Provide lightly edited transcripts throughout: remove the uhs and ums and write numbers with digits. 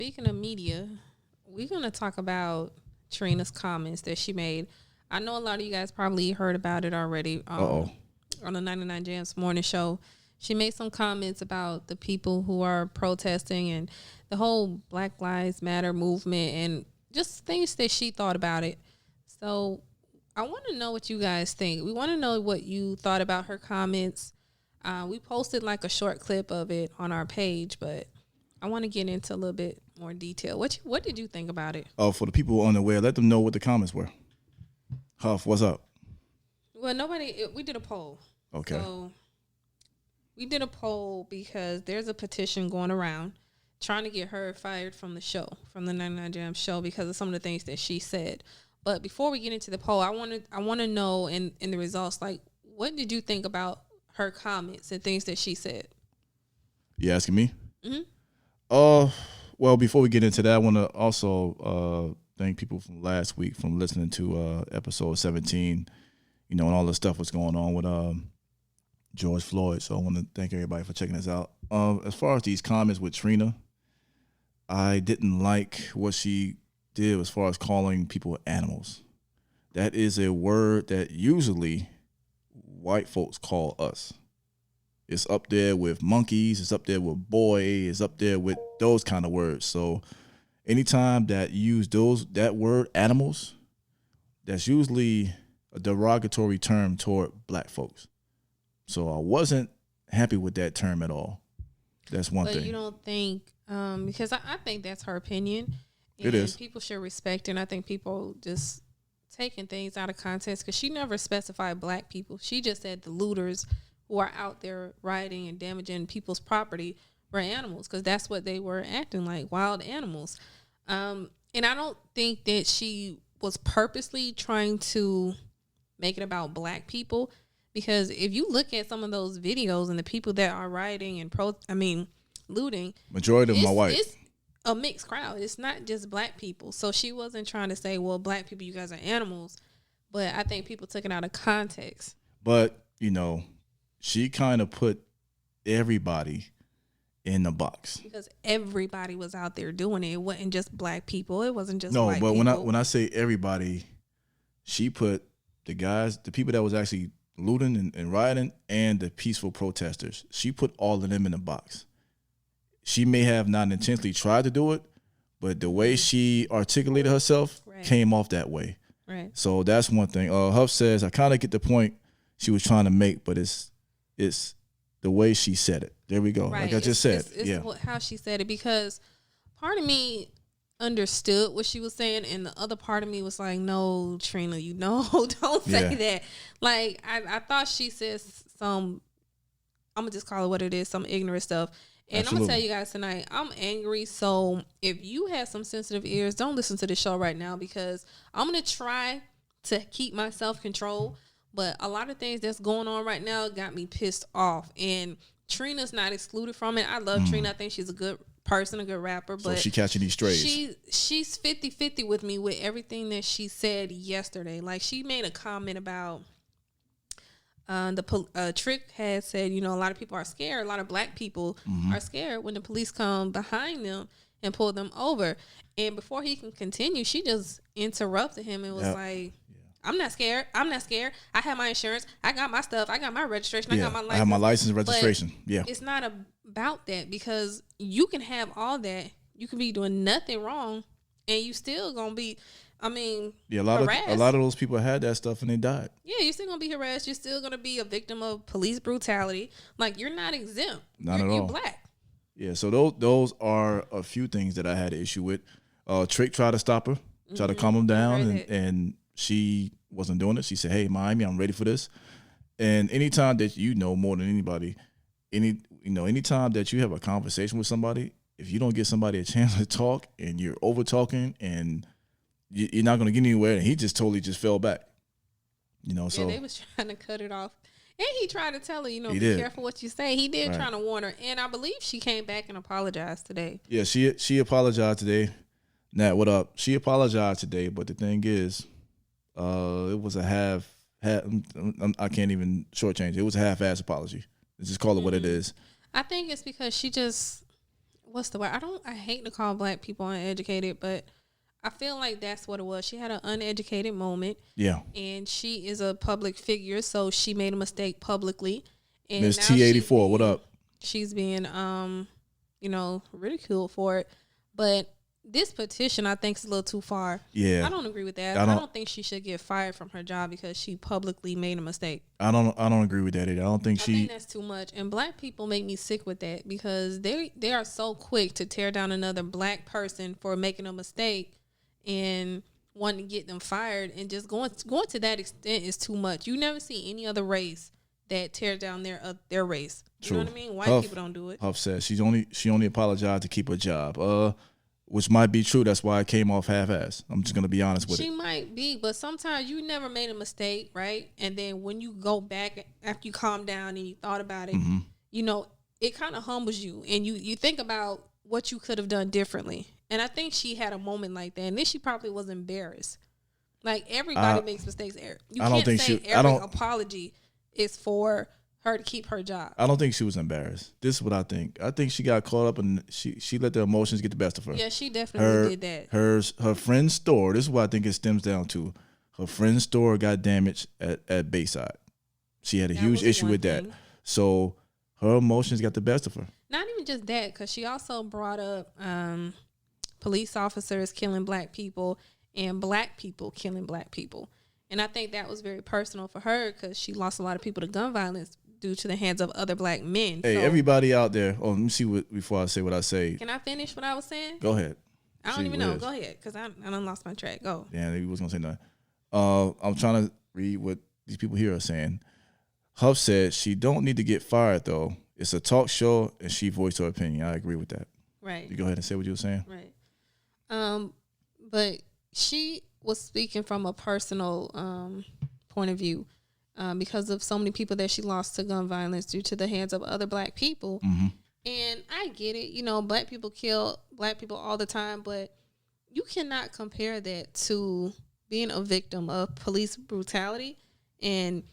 speaking of media, we're going to talk about Trina's comments that she made. I know a lot of you guys probably heard about it already on the 99 Jams morning show. She made some comments about the people who are protesting and the whole Black Lives Matter movement and just things that she thought about it. So I want to know what you guys think. We want to know what you thought about her comments. We posted like a short clip of it on our page, but I want to get into a little bit more detail. What did you think about it? For the people unaware, let them know what the comments were. Huff, what's up? Well, we did a poll. Okay. So we did a poll because there's a petition going around trying to get her fired from the show, from the 99 Jam show, because of some of the things that she said. But before we get into the poll, I want to know in the results, like, what did you think about her comments and things that she said? You asking me? Mm-hmm. Well, before we get into that, I want to also thank people from last week from listening to episode 17, and all the stuff was going on with George Floyd. So I want to thank everybody for checking us out. As far as these comments with Trina, I didn't like what she did as far as calling people animals. That is a word that usually white folks call us. It's up there with monkeys, it's up there with boy, it's up there with those kind of words. So anytime that you use that word animals, that's usually a derogatory term toward black folks. So I wasn't happy with that term at all. That's one thing. But you don't think, because I think that's her opinion. And it is. People should respect it. And I think people just taking things out of context, because she never specified black people. She just said the looters who are out there rioting and damaging people's property were animals, because that's what they were acting like, wild animals. And I don't think that she was purposely trying to make it about black people, because if you look at some of those videos and the people that are rioting and looting, majority of them are white. It's a mixed crowd. It's not just black people. So she wasn't trying to say, well, black people, you guys are animals. But I think people took it out of context. But, she kind of put everybody in the box. Because everybody was out there doing it. It wasn't just black people. It wasn't just white people. No, but when I say everybody, she put the people that was actually looting and rioting, and the peaceful protesters. She put all of them in the box. She may have not intentionally tried to do it, but the way she articulated herself came off that way. Right. So that's one thing. Huff says, I kind of get the point she was trying to make, but it's the way she said it. There we go. Right. Like I just said. It's how she said it, because part of me understood what she was saying, and the other part of me was like, no, Trina, don't say that. Like, I thought she said some, I'm going to just call it what it is, some ignorant stuff. And I'm going to tell you guys tonight, I'm angry. So if you have some sensitive ears, don't listen to the show right now, because I'm going to try to keep my self-control. But a lot of things that's going on right now got me pissed off. And Trina's not excluded from it. I love Trina. I think she's a good person, a good rapper. But so she catching these strays. She's 50-50 with me with everything that she said yesterday. Like, she made a comment about Trick had said, a lot of people are scared. A lot of black people are scared when the police come behind them and pull them over. And before he can continue, she just interrupted him and was like, I'm not scared. I have my insurance. I got my stuff. I got my registration. I got my license. I have my license and registration. But it's not about that, because you can have all that. You can be doing nothing wrong, and you still gonna be, harassed. A lot of those people had that stuff and they died. Yeah, you're still gonna be harassed. You're still gonna be a victim of police brutality. Like, you're not exempt. Not at all. You're black. Yeah, so those are a few things that I had an issue with. Trick tried to stop her, tried to calm him down, and she wasn't doing it. She said, hey, Miami, I'm ready for this. And anytime that more than anybody, anytime that you have a conversation with somebody, if you don't give somebody a chance to talk and you're over talking and you're not going to get anywhere, and he just totally fell back. So they was trying to cut it off. And he tried to tell her, be careful what you say. He did trying to warn her. And I believe she came back and apologized today. Yeah, she apologized today. Nat, what up? She apologized today, but the thing is, it was a I can't even shortchange it. It was a half-ass apology. Let's just call it what it is. I think it's because she just what's the word? I hate to call black people uneducated, but I feel like that's what it was. She had an uneducated moment. Yeah. And she is a public figure, so she made a mistake publicly. And Miss now T84, what up? She's being ridiculed for it. But this petition, I think, is a little too far. Yeah. I don't agree with that. I don't think she should get fired from her job because she publicly made a mistake. I don't agree with that either. I think that's too much. And black people make me sick with that because they are so quick to tear down another black person for making a mistake and wanting to get them fired, and just going to that extent is too much. You never see any other race that tears down their race. True. You know what I mean? White people don't do it. Huff said she only apologized to keep her job. Which might be true. That's why it came off half-assed. I'm just gonna be honest with She it. might be, but sometimes you never made a mistake, right? And then when you go back after you calm down and you thought about it, it kind of humbles you, and you think about what you could have done differently. And I think she had a moment like that, and then she probably was embarrassed. Like, everybody makes mistakes. You can't say every apology is for her to keep her job. I don't think she was embarrassed. This is what I think. I think she got caught up and she let the emotions get the best of her. Yeah, she definitely did that. Her friend's store, this is what I think it stems down to. Her friend's store got damaged at Bayside. She had a huge issue with that. So her emotions got the best of her. Not even just that, because she also brought up police officers killing black people and black people killing black people. And I think that was very personal for her because she lost a lot of people to gun violence due to the hands of other black men. Hey, everybody out there. Oh, let me see before I say what I say. Can I finish what I was saying? Go ahead. I don't even know. Go ahead, because I done lost my track. Go. Yeah, he was going to say nothing. I'm trying to read what these people here are saying. Huff said she don't need to get fired, though. It's a talk show, and she voiced her opinion. I agree with that. Right. You go ahead and say what you were saying. Right. But she was speaking from a personal point of view because of so many people that she lost to gun violence due to the hands of other black people. Mm-hmm. And I get it. Black people kill black people all the time, but you cannot compare that to being a victim of police brutality. And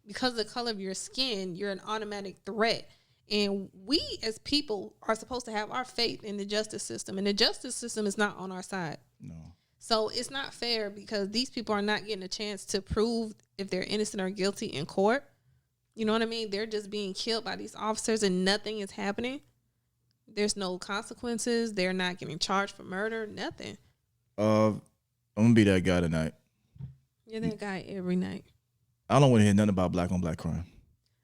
because of the color of your skin, you're an automatic threat. And we as people are supposed to have our faith in the justice system. And the justice system is not on our side. No. So it's not fair because these people are not getting a chance to prove if they're innocent or guilty in court. You know what I mean? They're just being killed by these officers and nothing is happening. There's no consequences. They're not getting charged for murder. Nothing. I'm going to be that guy tonight. You're that guy every night. I don't want to hear nothing about black on black crime.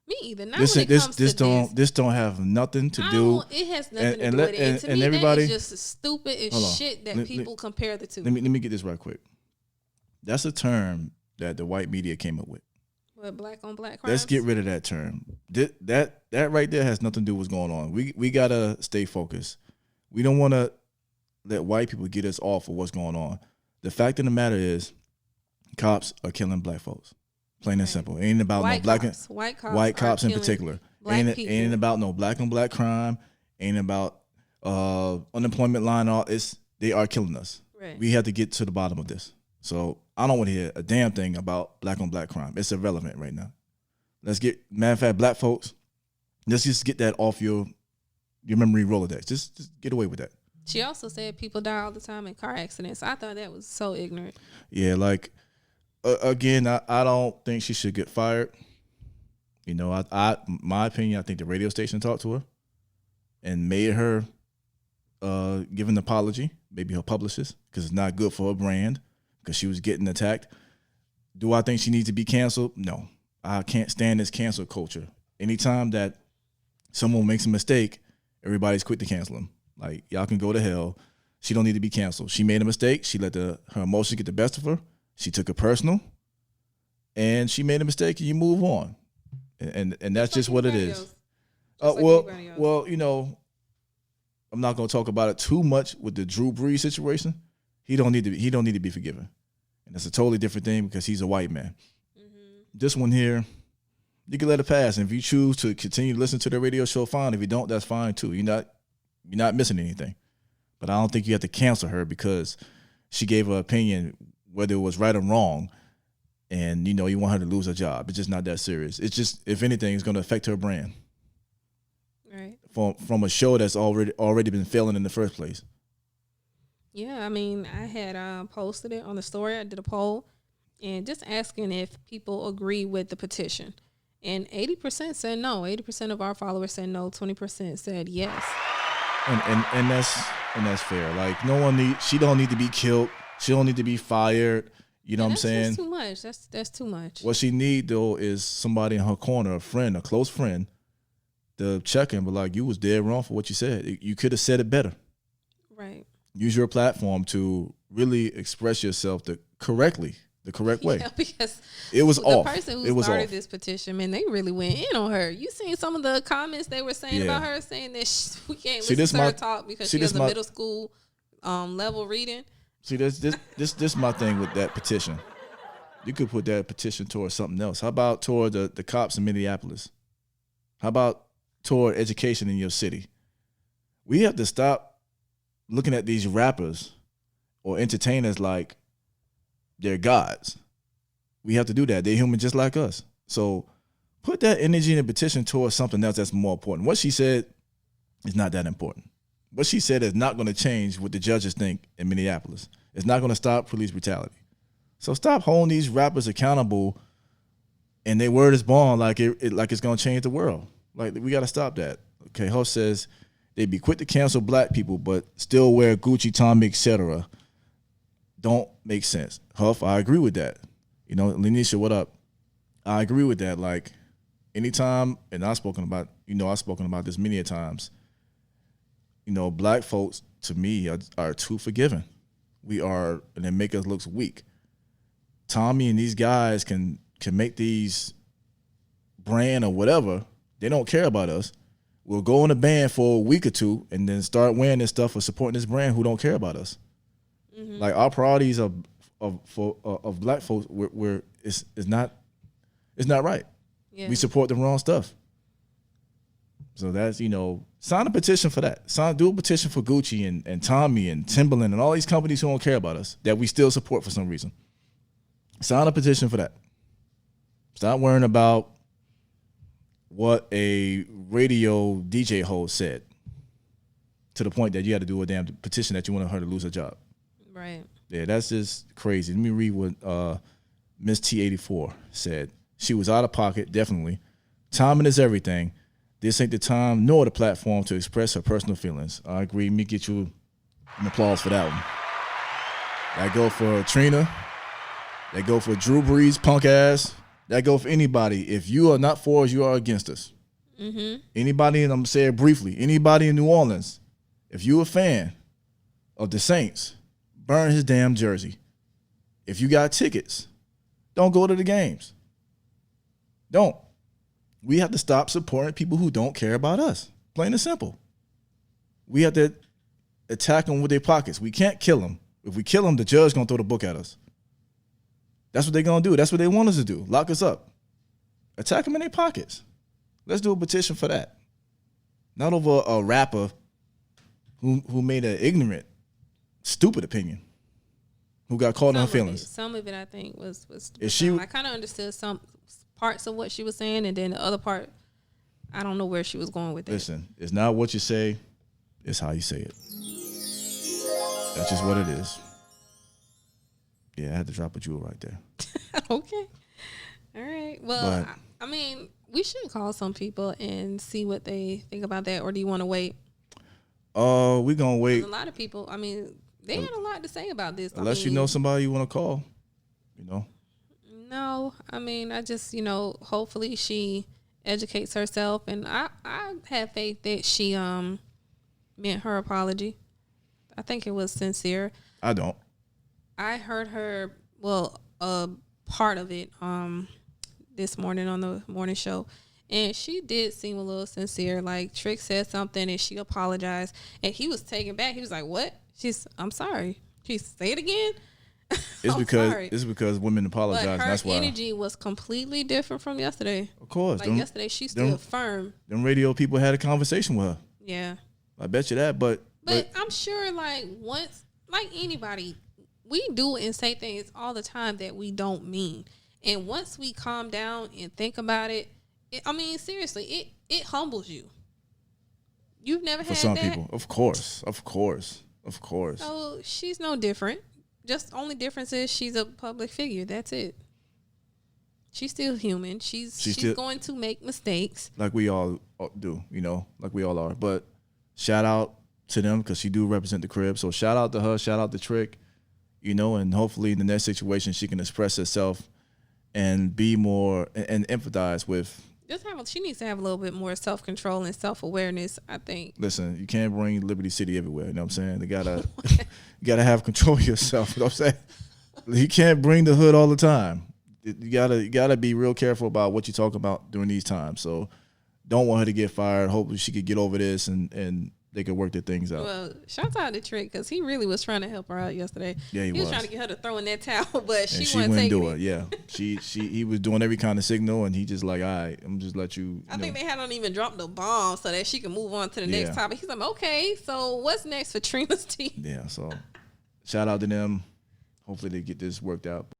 Me either. Not when it comes to this don't have nothing to do. It has nothing to do with it. And to me, everybody, that is just stupid as shit that people compare the two. Let me get this right quick. That's a term that the white media came up with. What, black on black crimes? Let's get rid of that term. That right there has nothing to do with what's going on. We gotta stay focused. We don't want to let white people get us off of what's going on. The fact of the matter is, cops are killing black folks. Plain and simple. It ain't about no black cops. White cops in particular. Ain't about no black on black crime. Ain't about unemployment line. They are killing us. Right. We have to get to the bottom of this. So I don't want to hear a damn thing about black on black crime. It's irrelevant right now. Matter of fact, black folks, let's just get that off your memory Rolodex. Just get away with that. She also said people die all the time in car accidents. I thought that was so ignorant. Yeah, like. Again, I don't think she should get fired. My opinion, I think the radio station talked to her and made her give an apology, maybe her publicist, because it's not good for her brand, because she was getting attacked. Do I think she needs to be canceled? No. I can't stand this cancel culture. Anytime that someone makes a mistake, everybody's quick to cancel them. Like, y'all can go to hell. She don't need to be canceled. She made a mistake. She let her emotions get the best of her. She took it personal, and she made a mistake, and you move on, and that's just what it is. Well, I'm not going to talk about it too much with the Drew Brees situation. He don't need to be forgiven, and it's a totally different thing because he's a white man. Mm-hmm. This one here, you can let it pass, and if you choose to continue to listen to the radio show, fine. If you don't, that's fine too. You're not missing anything, but I don't think you have to cancel her because she gave her opinion, whether it was right or wrong, and you want her to lose her job. It's just not that serious. It's just, if anything, it's going to affect her brand. Right. from a show that's already been failing in the first place. Yeah, I mean, I had posted it on the story. I did a poll and just asking if people agree with the petition. And 80% said no. 80% of our followers said no. 20% said yes. And that's fair. Like she don't need to be killed. She don't need to be fired. You know what I'm saying? That's too much. That's too much. What she need though is somebody in her corner, a friend, a close friend, to check in. But like, you was dead wrong for what you said. You could have said it better. Right. Use your platform to really express yourself the correct way. Yeah, because it was off. The person who started this petition, man, they really went in on her. You seen some of the comments they were saying about her, saying that we can't listen to her talk because she has a middle school level reading. See, this my thing with that petition. You could put that petition towards something else. How about toward the cops in Minneapolis? How about toward education in your city? We have to stop looking at these rappers or entertainers like they're gods. We have to do that. They're human just like us. So put that energy in a petition towards something else that's more important. What she said is not that important. What she said is not going to change what the judges think in Minneapolis. It's not going to stop police brutality. So stop holding these rappers accountable and their word is bond like it's going to change the world. Like, we got to stop that. Okay, Huff says they'd be quick to cancel black people but still wear Gucci, Tommy, etc. Don't make sense. Huff, I agree with that. You know, Lenisha, what up? I agree with that. Like, anytime, and I've spoken about this many a times, you know, black folks, to me, are too forgiving. We are, and they make us look weak. Tommy and these guys can make these brand or whatever. They don't care about us. We'll go in a band for a week or two and then start wearing this stuff or supporting this brand who don't care about us. Mm-hmm. Like, our priorities of black folks, it's not right. Yeah. We support the wrong stuff. So that's, you know, sign a petition for that. Do a petition for Gucci and Tommy and Timberland and all these companies who don't care about us that we still support for some reason. Sign a petition for that. Stop worrying about what a radio DJ host said to the point that you had to do a damn petition that you want her to lose her job. Right. Yeah, that's just crazy. Let me read what Miss T84 said. She was out of pocket, definitely. Timing is everything. This ain't the time nor the platform to express her personal feelings. I agree. Let me get you an applause for that one. That go for Trina. That go for Drew Brees, punk ass. That go for anybody. If you are not for us, you are against us. Mm-hmm. Anybody, and I'm going to say it briefly, anybody in New Orleans, if you a fan of the Saints, burn his damn jersey. If you got tickets, don't go to the games. Don't. We have to stop supporting people who don't care about us. Plain and simple. We have to attack them with their pockets. We can't kill them. If we kill them, the judge going to throw the book at us. That's what they're going to do. That's what they want us to do. Lock us up. Attack them in their pockets. Let's do a petition for that. Not over a rapper who made an ignorant, stupid opinion, who got caught in her feelings. Some of it, I think, was I kind of understood some parts of what she was saying, and then the other part, I don't know where she was going with it. Listen, it's not what you say, it's how you say it. That's just what it is. Yeah, I had to drop a jewel right there. Okay. All right. Well, I mean, we should call some people and see what they think about that, or do you want to wait? We're going to wait. A lot of people, I mean, they had a lot to say about this. Unless you know somebody you want to call, you know. No, I mean, I just, you know, hopefully she educates herself, and I have faith that she meant her apology. I think it was sincere. I don't. I heard her, part of it this morning on the morning show, and she did seem a little sincere. Like, Trick said something and she apologized, and he was taken back. He was like, "What?" I'm sorry. She say it again. It's because women apologize. But her that's why energy was completely different from yesterday. Of course. Like, yesterday she stood firm. Them radio people had a conversation with her. Yeah. I bet you that, but I'm sure, like, once, like anybody, we do and say things all the time that we don't mean. And once we calm down and think about it, I mean, seriously, it humbles you. You've never for had some that? people. Of course. So she's no different. Just only difference is she's a public figure. That's it. She's still human. She's still going to make mistakes. Like we all do, like we all are. But shout out to them because she do represent the crib. So shout out to her. Shout out to Trick, and hopefully in the next situation she can express herself and be more and empathize with. She needs to have a little bit more self-control and self-awareness, I think. Listen, you can't bring Liberty City everywhere. You know what I'm saying? You gotta have control of yourself. You know what I'm saying? You can't bring the hood all the time. You gotta be real careful about what you talk about during these times. So don't want her to get fired. Hopefully she could get over this and they could work their things out. Well, shout out to Trick because he really was trying to help her out yesterday. Yeah, he was trying to get her to throw in that towel, but she wouldn't do it. Yeah, he was doing every kind of signal, and he just like, all right, I'm just let you. I think they hadn't even dropped the bomb so that she can move on to the next topic. He's like, okay, so what's next for Trina's team? Yeah, so shout out to them. Hopefully they get this worked out.